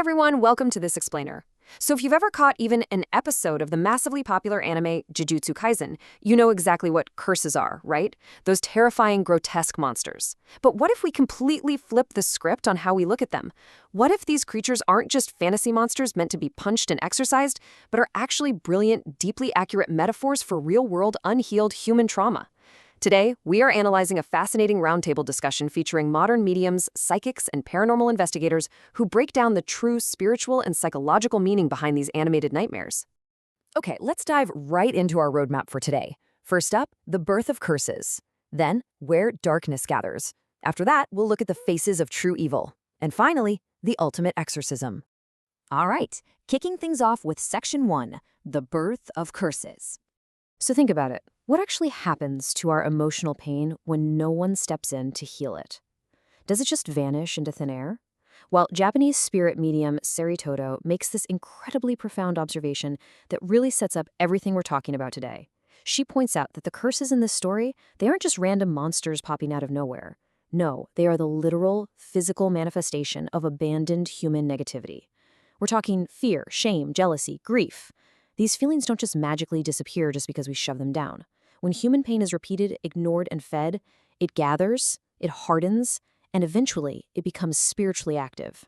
everyone, welcome to this explainer. So if you've ever caught even an episode of the massively popular anime Jujutsu Kaisen, you know exactly what curses are, right? Those terrifying, grotesque monsters. But what if we completely flip the script on how we look at them? What if these creatures aren't just fantasy monsters meant to be punched and exorcised, but are actually brilliant, deeply accurate metaphors for real-world, unhealed human trauma? Today, we are analyzing a fascinating roundtable discussion featuring modern mediums, psychics, and paranormal investigators who break down the true spiritual and psychological meaning behind these animated nightmares. Okay, let's dive right into our roadmap for today. First up, the birth of curses. Then, where darkness gathers. After that, we'll look at the faces of true evil. And finally, the ultimate exorcism. All right, kicking things off with Section 1, the birth of curses. So think about it. What actually happens to our emotional pain when no one steps in to heal it? Does it just vanish into thin air? Well, Japanese spirit medium Seri Toto makes this incredibly profound observation that really sets up everything we're talking about today. She points out that the curses in this story, they aren't just random monsters popping out of nowhere. No, they are the literal, physical manifestation of abandoned human negativity. We're talking fear, shame, jealousy, grief. These feelings don't just magically disappear just because we shove them down. When human pain is repeated, ignored, and fed, it gathers, it hardens, and eventually it becomes spiritually active.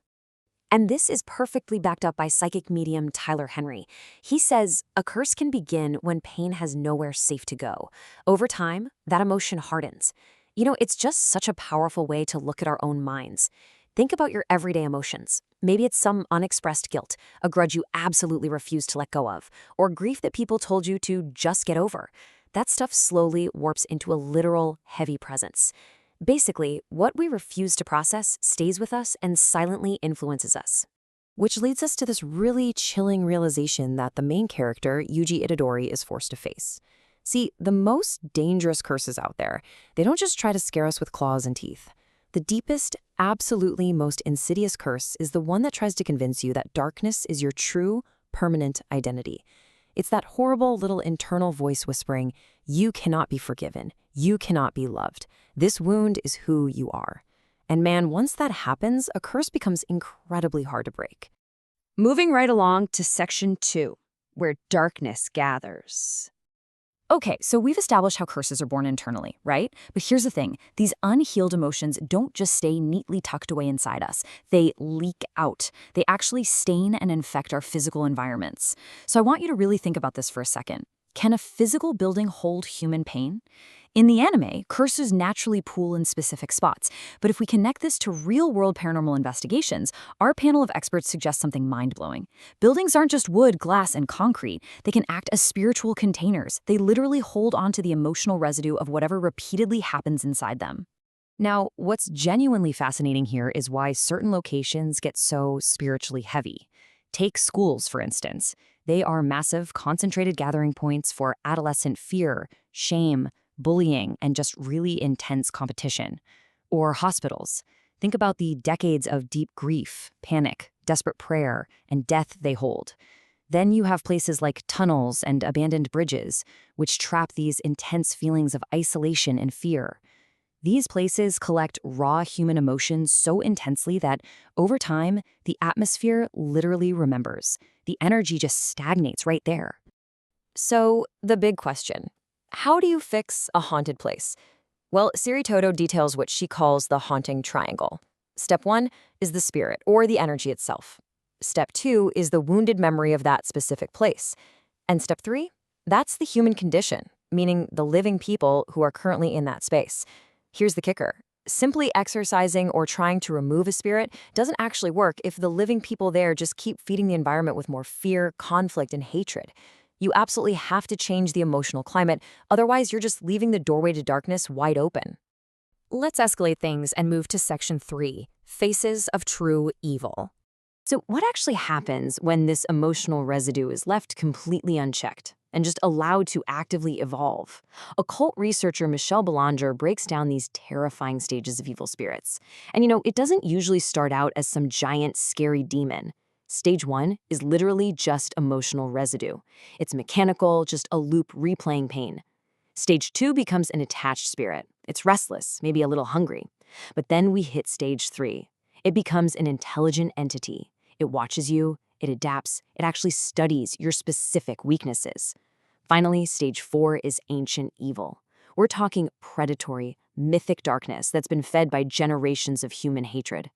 And this is perfectly backed up by psychic medium Tyler Henry. He says, a curse can begin when pain has nowhere safe to go. Over time, that emotion hardens. It's just such a powerful way to look at our own minds. Think about your everyday emotions. Maybe it's some unexpressed guilt, a grudge you absolutely refuse to let go of, or grief that people told you to just get over. That stuff slowly warps into a literal, heavy presence. Basically, what we refuse to process stays with us and silently influences us. Which leads us to this really chilling realization that the main character, Yuji Itadori, is forced to face. See, the most dangerous curses out there, they don't just try to scare us with claws and teeth. The deepest, absolutely most insidious curse is the one that tries to convince you that darkness is your true, permanent identity. It's that horrible little internal voice whispering, you cannot be forgiven, you cannot be loved. This wound is who you are. And man, once that happens, a curse becomes incredibly hard to break. Moving right along to Section 2, where darkness gathers. Okay, so we've established how curses are born internally, right? But here's the thing. These unhealed emotions don't just stay neatly tucked away inside us. They leak out. They actually stain and infect our physical environments. So I want you to really think about this for a second. Can a physical building hold human pain? In the anime, curses naturally pool in specific spots. But if we connect this to real-world paranormal investigations, our panel of experts suggests something mind-blowing. Buildings aren't just wood, glass, and concrete. They can act as spiritual containers. They literally hold onto the emotional residue of whatever repeatedly happens inside them. Now, what's genuinely fascinating here is why certain locations get so spiritually heavy. Take schools, for instance. They are massive, concentrated gathering points for adolescent fear, shame, bullying, and just really intense competition. Or hospitals. Think about the decades of deep grief, panic, desperate prayer, and death they hold. Then you have places like tunnels and abandoned bridges, which trap these intense feelings of isolation and fear. These places collect raw human emotions so intensely that, over time, the atmosphere literally remembers. The energy just stagnates right there. So, the big question. How do you fix a haunted place? Well, Seri Toto details what she calls the haunting triangle. Step 1 is the spirit, or the energy itself. Step 2 is the wounded memory of that specific place. And step 3? That's the human condition, meaning the living people who are currently in that space. Here's the kicker. Simply exorcising or trying to remove a spirit doesn't actually work if the living people there just keep feeding the environment with more fear, conflict, and hatred. You absolutely have to change the emotional climate, otherwise you're just leaving the doorway to darkness wide open. Let's escalate things and move to Section 3, Faces of True Evil. So what actually happens when this emotional residue is left completely unchecked and just allowed to actively evolve? Occult researcher Michelle Belanger breaks down these terrifying stages of evil spirits. And it doesn't usually start out as some giant, scary demon. Stage 1 is literally just emotional residue. It's mechanical, just a loop replaying pain. Stage 2 becomes an attached spirit. It's restless, maybe a little hungry. But then we hit Stage 3. It becomes an intelligent entity. It watches you, it adapts, it actually studies your specific weaknesses. Finally, stage 4 is ancient evil. We're talking predatory, mythic darkness that's been fed by generations of human hatred.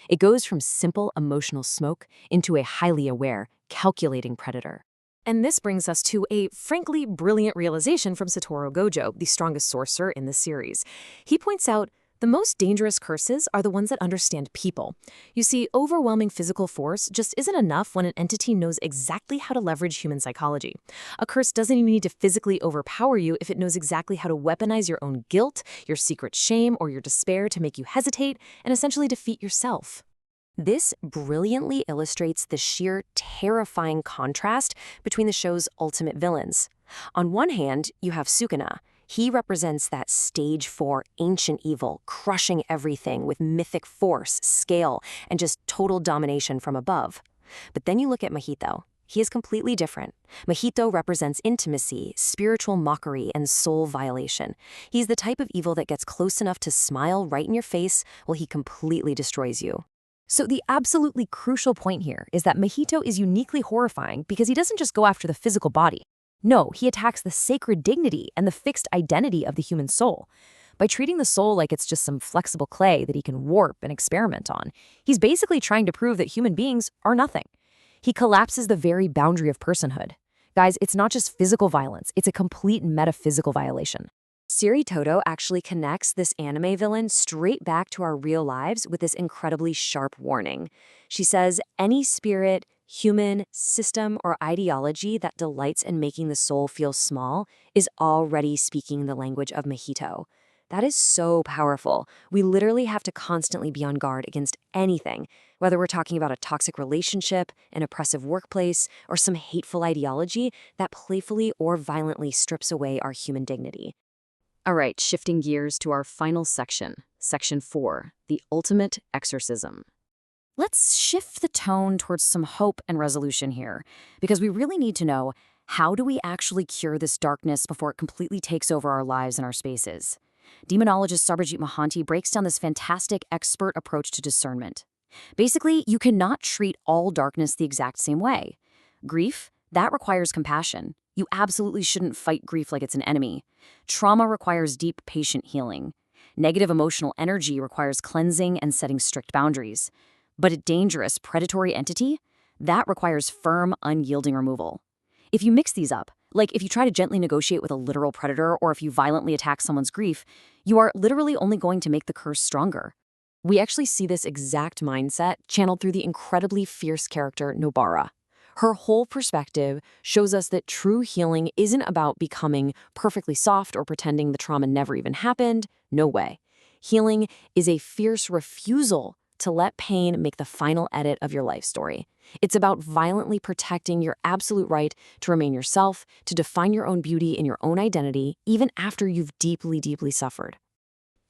It goes from simple emotional smoke into a highly aware, calculating predator. And this brings us to a frankly brilliant realization from Satoru Gojo, the strongest sorcerer in the series. He points out the most dangerous curses are the ones that understand people. You see, overwhelming physical force just isn't enough when an entity knows exactly how to leverage human psychology. A curse doesn't even need to physically overpower you if it knows exactly how to weaponize your own guilt, your secret shame, or your despair to make you hesitate and essentially defeat yourself. This brilliantly illustrates the sheer terrifying contrast between the show's ultimate villains. On one hand, you have Sukuna. He represents that stage 4 ancient evil, crushing everything with mythic force, scale, and just total domination from above. But then you look at Mahito. He is completely different. Mahito represents intimacy, spiritual mockery, and soul violation. He's the type of evil that gets close enough to smile right in your face while he completely destroys you. So the absolutely crucial point here is that Mahito is uniquely horrifying because he doesn't just go after the physical body. No, he attacks the sacred dignity and the fixed identity of the human soul. By treating the soul like it's just some flexible clay that he can warp and experiment on, he's basically trying to prove that human beings are nothing. He collapses the very boundary of personhood. Guys, it's not just physical violence, it's a complete metaphysical violation. Seri Toto actually connects this anime villain straight back to our real lives with this incredibly sharp warning. She says, any spirit, human, system, or ideology that delights in making the soul feel small is already speaking the language of Mahito. That is so powerful. We literally have to constantly be on guard against anything, whether we're talking about a toxic relationship, an oppressive workplace, or some hateful ideology that playfully or violently strips away our human dignity. All right, shifting gears to our final section, Section 4, the ultimate exorcism. Let's shift the tone towards some hope and resolution here, because we really need to know, how do we actually cure this darkness before it completely takes over our lives and our spaces? Demonologist Sarbajit Mohanty breaks down this fantastic expert approach to discernment. Basically, you cannot treat all darkness the exact same way. Grief, that requires compassion. You absolutely shouldn't fight grief like it's an enemy. Trauma requires deep, patient healing. Negative emotional energy requires cleansing and setting strict boundaries. But a dangerous, predatory entity, that requires firm, unyielding removal. If you mix these up, like if you try to gently negotiate with a literal predator or if you violently attack someone's grief, you are literally only going to make the curse stronger. We actually see this exact mindset channeled through the incredibly fierce character Nobara. Her whole perspective shows us that true healing isn't about becoming perfectly soft or pretending the trauma never even happened. No way. Healing is a fierce refusal to let pain make the final edit of your life story. It's about violently protecting your absolute right to remain yourself, to define your own beauty in your own identity, even after you've deeply, deeply suffered.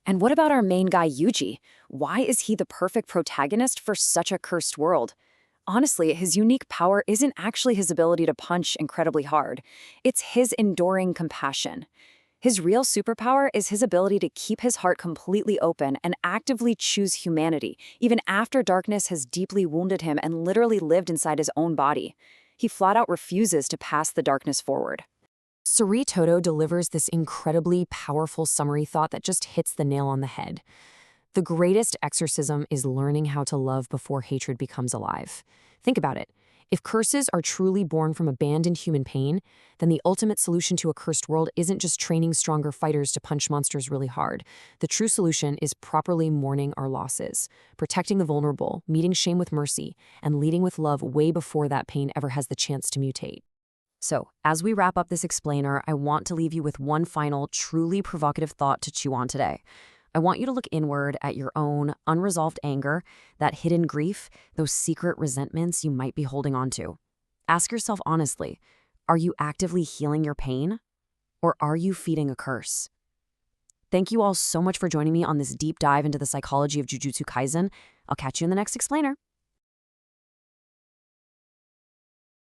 And what about our main guy, Yuji? Why is he the perfect protagonist for such a cursed world? Honestly, his unique power isn't actually his ability to punch incredibly hard. It's his enduring compassion. His real superpower is his ability to keep his heart completely open and actively choose humanity, even after darkness has deeply wounded him and literally lived inside his own body. He flat out refuses to pass the darkness forward. Seri Toto delivers this incredibly powerful summary thought that just hits the nail on the head. The greatest exorcism is learning how to love before hatred becomes alive. Think about it. If curses are truly born from abandoned human pain, then the ultimate solution to a cursed world isn't just training stronger fighters to punch monsters really hard. The true solution is properly mourning our losses, protecting the vulnerable, meeting shame with mercy, and leading with love way before that pain ever has the chance to mutate. So, as we wrap up this explainer, I want to leave you with one final, truly provocative thought to chew on today. I want you to look inward at your own unresolved anger, that hidden grief, those secret resentments you might be holding on to. Ask yourself honestly, are you actively healing your pain? Or are you feeding a curse? Thank you all so much for joining me on this deep dive into the psychology of Jujutsu Kaisen. I'll catch you in the next explainer.